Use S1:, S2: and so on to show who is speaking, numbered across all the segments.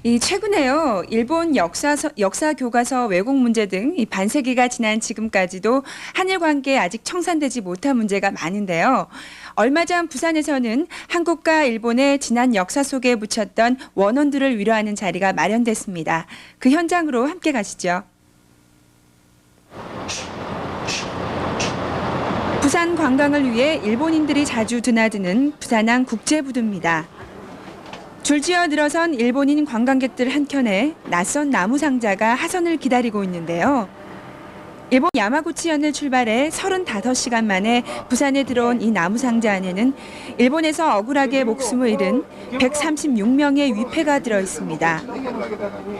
S1: 최근에요, 일본 역사 교과서 왜곡 문제 등 이 반세기가 지난 지금까지도 한일 관계에 아직 청산되지 못한 문제가 많은데요. 얼마 전 부산에서는 한국과 일본의 지난 역사 속에 묻혔던 원혼들을 위로하는 자리가 마련됐습니다. 그 현장으로 함께 가시죠. 부산 관광을 위해 일본인들이 자주 드나드는 부산항 국제부두입니다. 줄지어 늘어선 일본인 관광객들 한켠에 낯선 나무 상자가 하선을 기다리고 있는데요. 일본 야마구치현을 출발해 35시간 만에 부산에 들어온 이 나무 상자 안에는 일본에서 억울하게 목숨을 잃은 136명의 위패가 들어 있습니다.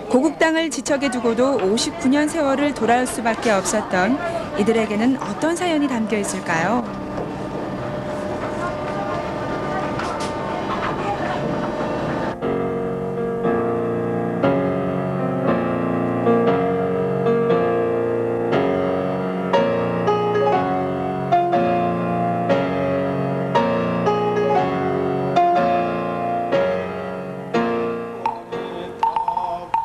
S1: 고국 땅을 지척에 두고도 59년 세월을 돌아올 수밖에 없었던 이들에게는 어떤 사연이 담겨 있을까요?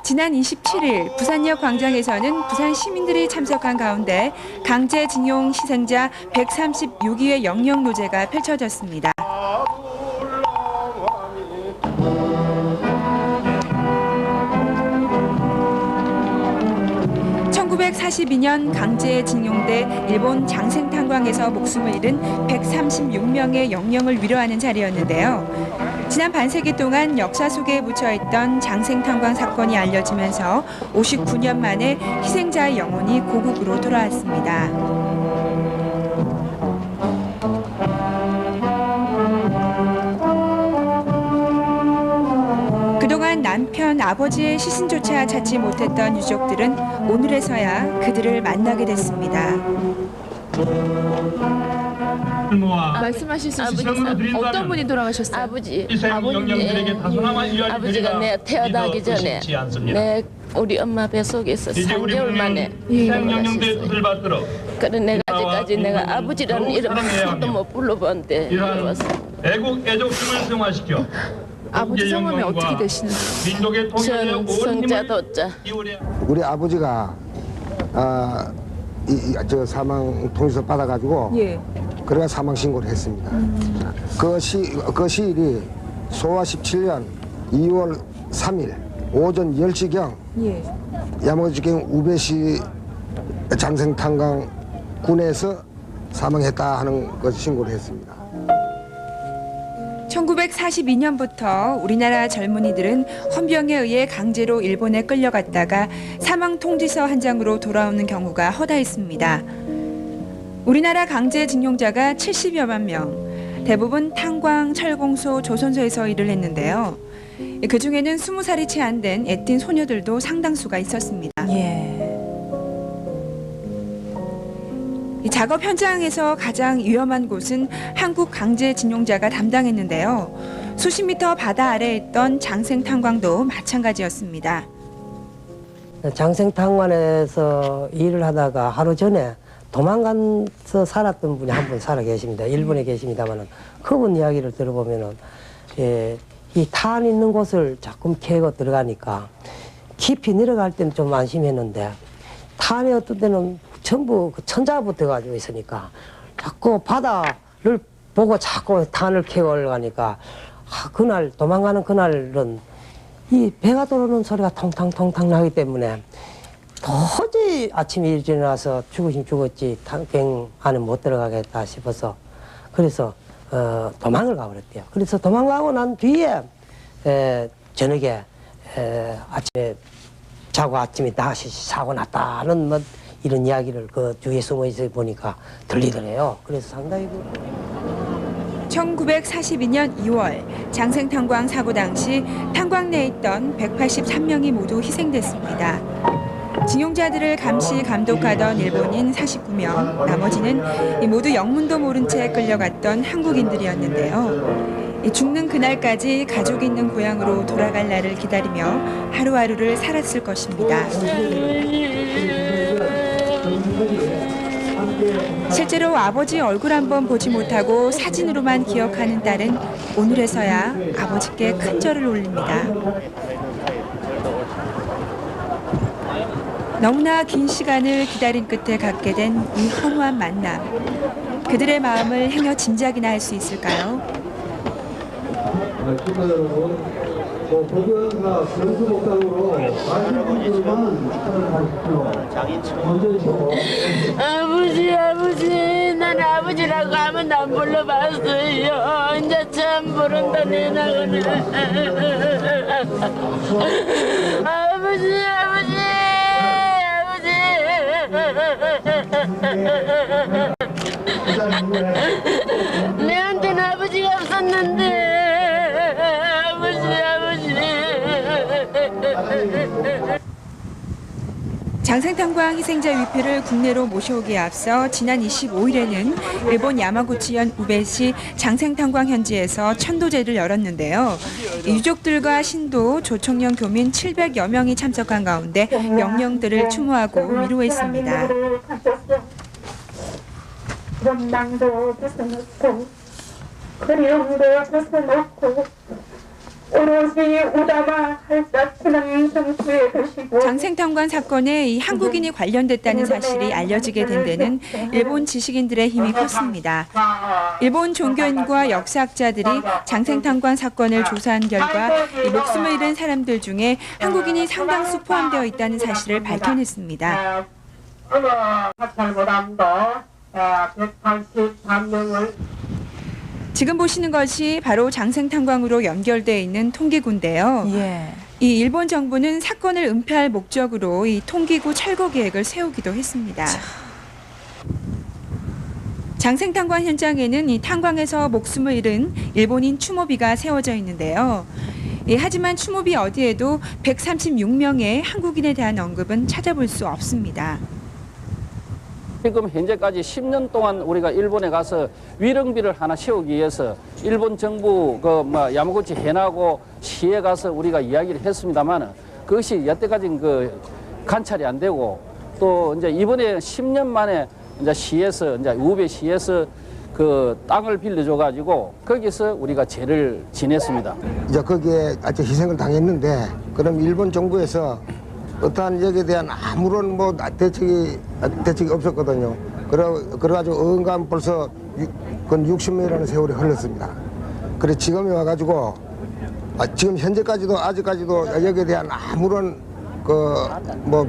S1: 지난 27일 부산역 광장에서는 부산 시민들이 참석한 가운데 강제징용 희생자 136위의 영영 노제가 펼쳐졌습니다. 1942년 강제징용돼 일본 장생탄광에서 목숨을 잃은 136명의 영령을 위로하는 자리였는데요. 지난 반세기 동안 역사 속에 묻혀있던 장생탄광 사건이 알려지면서 59년 만에 희생자의 영혼이 고국으로 돌아왔습니다. 그동안 남편, 아버지의 시신조차 찾지 못했던 유족들은 오늘에서야 그들을 만나게 됐습니다.
S2: 말씀하실 수 있으세요? 어떤 분이 돌아가셨어요?
S3: 아버지가 내가 태어나기 전에 우리 엄마 뱃속에서 3개월 만에 돌아가셨어요. 그래 내가 아직까지 내가 아버지라는 이름 한 번도 못 불러봤는데
S4: 애국 애족심을 승화시켜
S2: 아버지 성함이 어떻게 되시는지?
S3: 저는 성자도자.
S5: 우리 아버지가 저 사망 통지서 받아가지고 그래가 사망 신고를 했습니다. 그 시일이 소화 17년 2월 3일 오전 10시경 야마구치県우베시 장생탄광 군에서 사망했다 하는 것을 신고를 했습니다.
S1: 1942년부터 우리나라 젊은이들은 헌병에 의해 강제로 일본에 끌려갔다가 사망 통지서 한 장으로 돌아오는 경우가 허다했습니다. 우리나라 강제징용자가 70여만 명, 대부분 탄광, 철공소, 조선소에서 일을 했는데요. 그중에는 20살이 채 안 된 애띤 소녀들도 상당수가 있었습니다. 이 작업 현장에서 가장 위험한 곳은 한국 강제징용자가 담당했는데요. 수십 미터 바다 아래에 있던 장생탄광도 마찬가지였습니다.
S6: 장생탄광에서 일을 하다가 하루 전에 도망가서 살았던 분이 한 분 살아 계십니다. 일본에 계십니다만 그분 이야기를 들어보면은 이 탄 있는 곳을 자꾸 캐고 들어가니까 깊이 내려갈 때는 좀 안심했는데 탄이 어떤 때는 전부 그 천자부터 가지고 있으니까 자꾸 바다를 보고 자꾸 탄을 캐고 올라가니까 그날 도망가는 그날은 이 배가 들어오는 소리가 통탕통탕 나기 때문에 도저히 아침에 일어나서 죽으신 죽었지 뱅 안에 못 들어가겠다 싶어서 그래서 도망을 가버렸대요. 그래서 도망가고 난 뒤에 저녁에 아침에 자고 아침에 다시 사고 났다는 뭐 이런 이야기를 그 주위에 숨어 있어 보니까 들리더래요. 그래서 상당히
S1: 1942년 2월 장생탄광 사고 당시 탄광 내에 있던 183명이 모두 희생됐습니다. 징용자들을 감시 감독하던 일본인 49명, 나머지는 모두 영문도 모른 채 끌려갔던 한국인들이었는데요. 죽는 그날까지 가족 있는 고향으로 돌아갈 날을 기다리며 하루하루를 살았을 것입니다. 실제로 아버지 얼굴 한번 보지 못하고 사진으로만 기억하는 딸은 오늘에서야 아버지께 큰 절을 올립니다. 너무나 긴 시간을 기다린 끝에 갖게 된 이 허무한 만남. 그들의 마음을 행여 짐작이나 할 수 있을까요?
S7: 시청자 여러분, 복영사 전수목장으로 마실 분들만 가십시오.
S3: 아버지, 난 아버지라고 아무도 안 불러봤어요. 이제 처음 부른다네, 나는. 아버지. 내한테는 아버지가 없었는데.
S1: 장생탄광 희생자 위패를 국내로 모셔오기에 앞서 지난 25일에는 일본 야마구치현 우베시 장생탄광 현지에서 천도제를 열었는데요. 유족들과 신도, 조청년 교민 700여 명이 참석한 가운데 영령들을 추모하고 위로했습니다.
S8: 원망도 벗어놓고 그리움도 벗어놓고 오로지 우다마 할사치는 성수에 드시고
S1: 장생탄광 사건에 이 한국인이 관련됐다는 사실이 알려지게 된 데는 일본 지식인들의 힘이 컸습니다. 일본 종교인과 역사학자들이 장생탄광 사건을 조사한 결과 이 목숨을 잃은 사람들 중에 한국인이 상당수 포함되어 있다는 사실을 밝혀냈습니다.
S8: 어느 학살보담도 183명을
S1: 지금 보시는 것이 바로 장생탄광으로 연결되어 있는 통기구인데요. 이 일본 정부는 사건을 은폐할 목적으로 이 통기구 철거 계획을 세우기도 했습니다. 장생탄광 현장에는 이 탄광에서 목숨을 잃은 일본인 추모비가 세워져 있는데요. 하지만 추모비 어디에도 136명의 한국인에 대한 언급은 찾아볼 수 없습니다.
S9: 지금 현재까지 10년 동안 우리가 일본에 가서 위령비를 하나 세우기 위해서 일본 정부 야마구치 해나고 시에 가서 우리가 이야기를 했습니다만 그것이 여태까지 관찰이 안 되고 또 이제 이번에 10년 만에 이제 시에서 이제 우베 시에서 그 땅을 빌려줘 가지고 거기서 우리가 제를 지냈습니다.
S5: 이제 거기에 아주 희생을 당했는데 그럼 일본 정부에서 어떠한 여기에 대한 아무런 대책이 없었거든요. 그래가지고 어언간 벌써 60년이라는 세월이 흘렀습니다. 그래 지금에 와가지고 지금 현재까지도 아직까지도 여기에 대한 아무런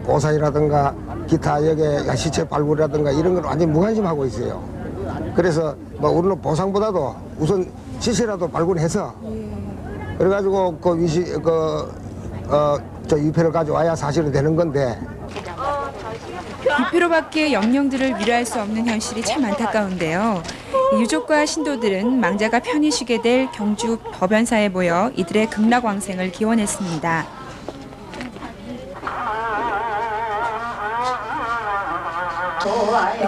S5: 보상이라든가 기타 여기에 시체 발굴이라든가 이런 걸 완전히 무관심하고 있어요. 그래서 우리는 보상보다도 우선 시체라도 발굴해서 그래가지고 저 위패를 가져와야 사실은 되는 건데
S1: 위패로밖에 영령들을 위로할 수 없는 현실이 참 안타까운데요. 유족과 신도들은 망자가 편히 쉬게 될 경주 법연사에 모여 이들의 극락왕생을 기원했습니다.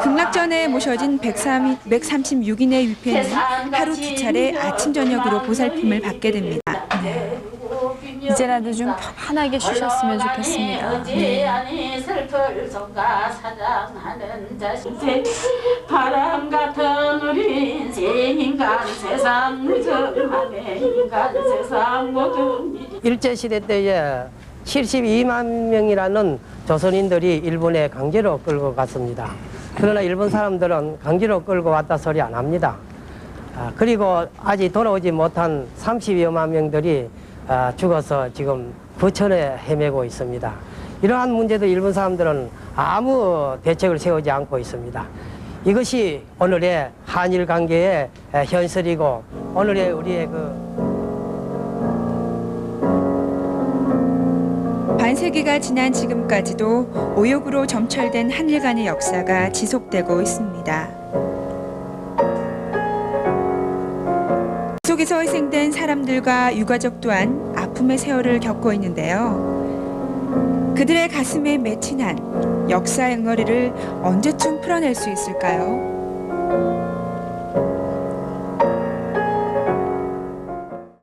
S1: 극락전에 모셔진 136인의 위패는 하루 2차례 아침 저녁으로 보살핌을 받게 됩니다.
S10: 이제라도 좀 편안하게 쉬셨으면 좋겠습니다.
S3: 바람 같은 우리 인간 세상 무정하네 인간 세상 모든
S6: 일제시대 때에 72만 명이라는 조선인들이 일본에 강제로 끌고 갔습니다. 그러나 일본 사람들은 강제로 끌고 왔다 소리 안 합니다. 그리고 아직 돌아오지 못한 30여만 명들이 죽어서 지금 부천에 헤매고 있습니다. 이러한 문제도 일본 사람들은 아무 대책을 세우지 않고 있습니다. 이것이 오늘의 한일 관계의 현실이고 오늘의 우리의
S1: 반세기가 지난 지금까지도 오욕으로 점철된 한일 간의 역사가 지속되고 있습니다. 속에서 희생된 사람들과 유가족 또한 아픔의 세월을 겪고 있는데요. 그들의 가슴에 맺힌 한 역사 앵어리를 언제쯤 풀어낼 수 있을까요?